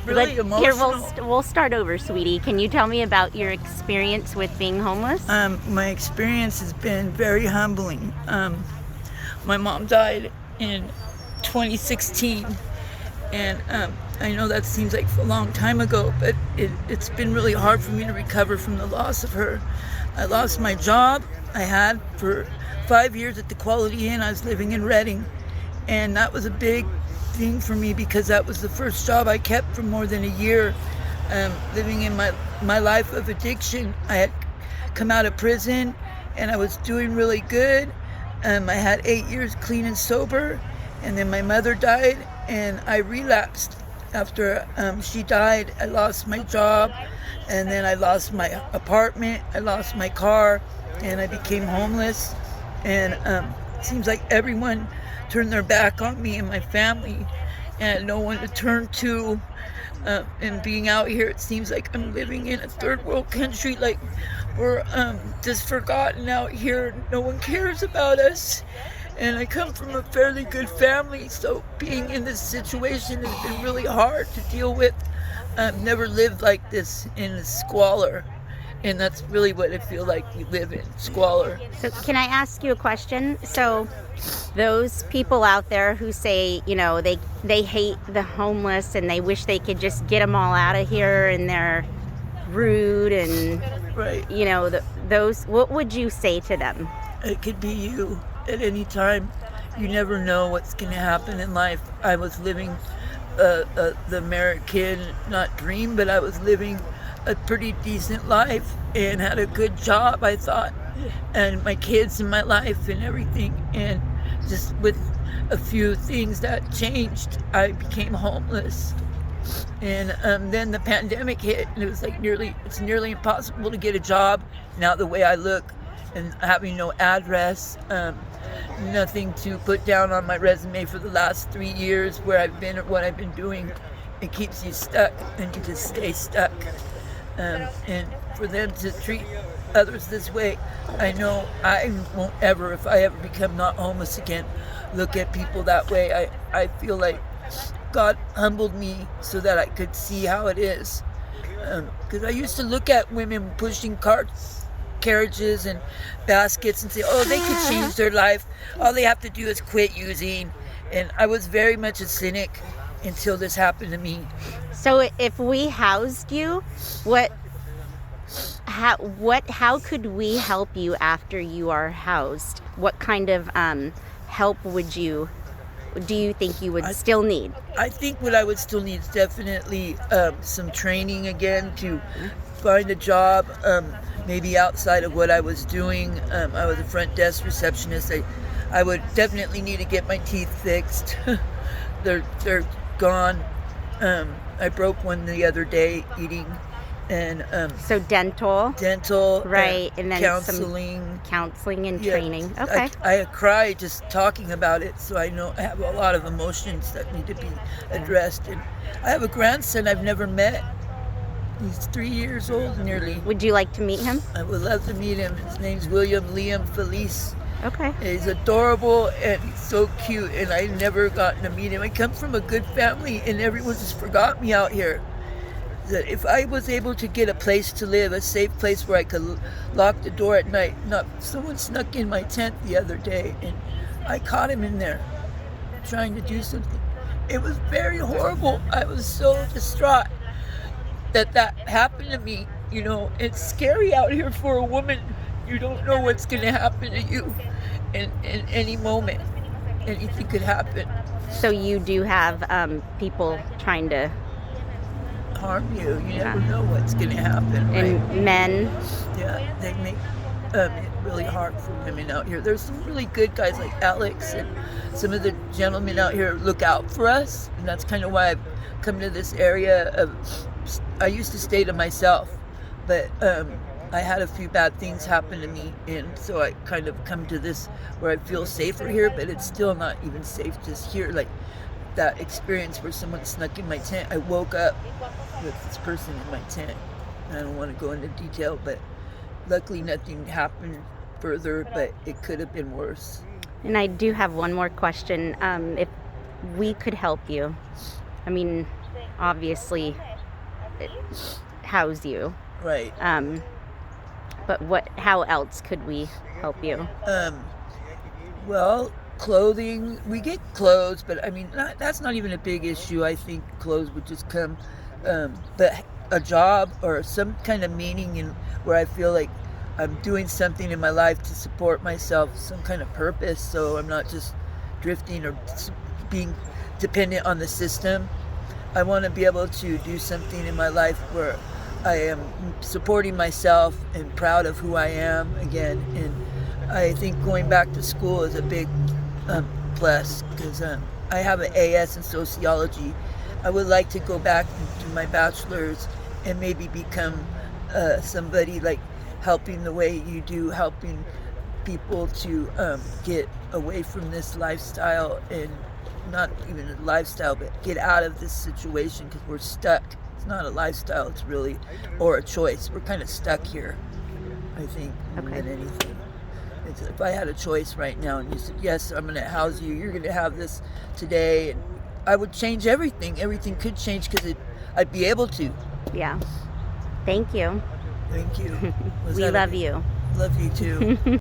Really emotional. Here, we'll start over, sweetie. Can you tell me about your experience with being homeless? My experience has been very humbling. My mom died in 2016, and I know that seems like a long time ago, but it's been really hard for me to recover from the loss of her. I lost my job I had for 5 years at the Quality Inn. I was living in Reading, and that was a big thing for me because that was the first job I kept for more than a year, living in my life of addiction. I had come out of prison and I was doing really good. I had 8 years clean and sober, and then my mother died and I relapsed. After she died, I lost my job, and then I lost my apartment, I lost my car, and I became homeless. And it seems like everyone turned their back on me and my family, and no one to turn to. And being out here, it seems like I'm living in a third world country, like we're just forgotten out here. No one cares about us. And I come from a fairly good family, so being in this situation has been really hard to deal with. I've never lived like this in squalor, and that's really what I feel like we live in, squalor. So can I ask you a question? So those people out there who say, you know, they hate the homeless and they wish they could just get them all out of here, and they're rude and, right, you know, those, what would you say to them? It could be you at any time. You never know what's going to happen in life. I was living the American, not dream, but I was living a pretty decent life and had a good job, I thought, and my kids and my life and everything. And just with a few things that changed, I became homeless. And then the pandemic hit, and it was like it's nearly impossible to get a job now the way I look, and having no address, nothing to put down on my resume for the last 3 years where I've been or what I've been doing. It keeps you stuck, and you just stay stuck. And for them to treat others this way, I know I won't ever, if I ever become not homeless again, look at people that way. I feel like God humbled me so that I could see how it is. Because I used to look at women pushing carriages and baskets and say, oh, they could change their life. All they have to do is quit using. And I was very much a cynic until this happened to me. So if we housed you, how could we help you after you are housed? What kind of help do you think you would still need? I think what I would still need is definitely some training again to find a job, maybe outside of what I was doing. I was a front desk receptionist. I would definitely need to get my teeth fixed. They're gone. I broke one the other day eating, and so dental, right, and then counseling and training. Okay. I cry just talking about it, so I know I have a lot of emotions that need to be addressed. And I have a grandson I've never met. He's 3 years old nearly. Would you like to meet him? I would love to meet him. His name's William Liam Felice. Okay. He's adorable and he's so cute, and I never gotten to meet him. I come from a good family, and everyone just forgot me out here. That if I was able to get a place to live, a safe place where I could lock the door at night. Someone snuck in my tent the other day, and I caught him in there trying to do something. It was very horrible. I was so distraught that happened to me. You know, it's scary out here for a woman. You don't know what's going to happen to you in any moment. Anything could happen. So you do have people trying to harm you. You never know what's going to happen. Right? And men. Yeah, they make it really hard for women out here. There's some really good guys like Alex, and some of the gentlemen out here look out for us, and that's kind of why I've come to this area I used to stay to myself, but I had a few bad things happen to me, and so I kind of come to this where I feel safer here, but it's still not even safe just here. Like that experience where someone snuck in my tent, I woke up with this person in my tent. I don't want to go into detail, but luckily nothing happened further, but it could have been worse. And I do have one more question. If we could help you, I mean, obviously house you. Right. But how else could we help you? Well, clothing, we get clothes, but I mean, that's not even a big issue. I think clothes would just come. But a job or some kind of meaning in where I feel like I'm doing something in my life to support myself, some kind of purpose, so I'm not just drifting or being dependent on the system. I want to be able to do something in my life where I am supporting myself and proud of who I am again. And I think going back to school is a big plus because I have an AS in sociology. I would like to go back and do my bachelor's and maybe become somebody like helping the way you do, helping people to get away from this lifestyle, and not even a lifestyle, but get out of this situation because we're stuck. It's not a lifestyle, it's really, or a choice. We're kind of stuck here, I think, more than anything. If I had a choice right now and you said, yes, I'm going to house you, you're going to have this today, and I would change everything. Everything could change because I'd be able to. Yeah. Thank you. Thank you. We love you. Love you too.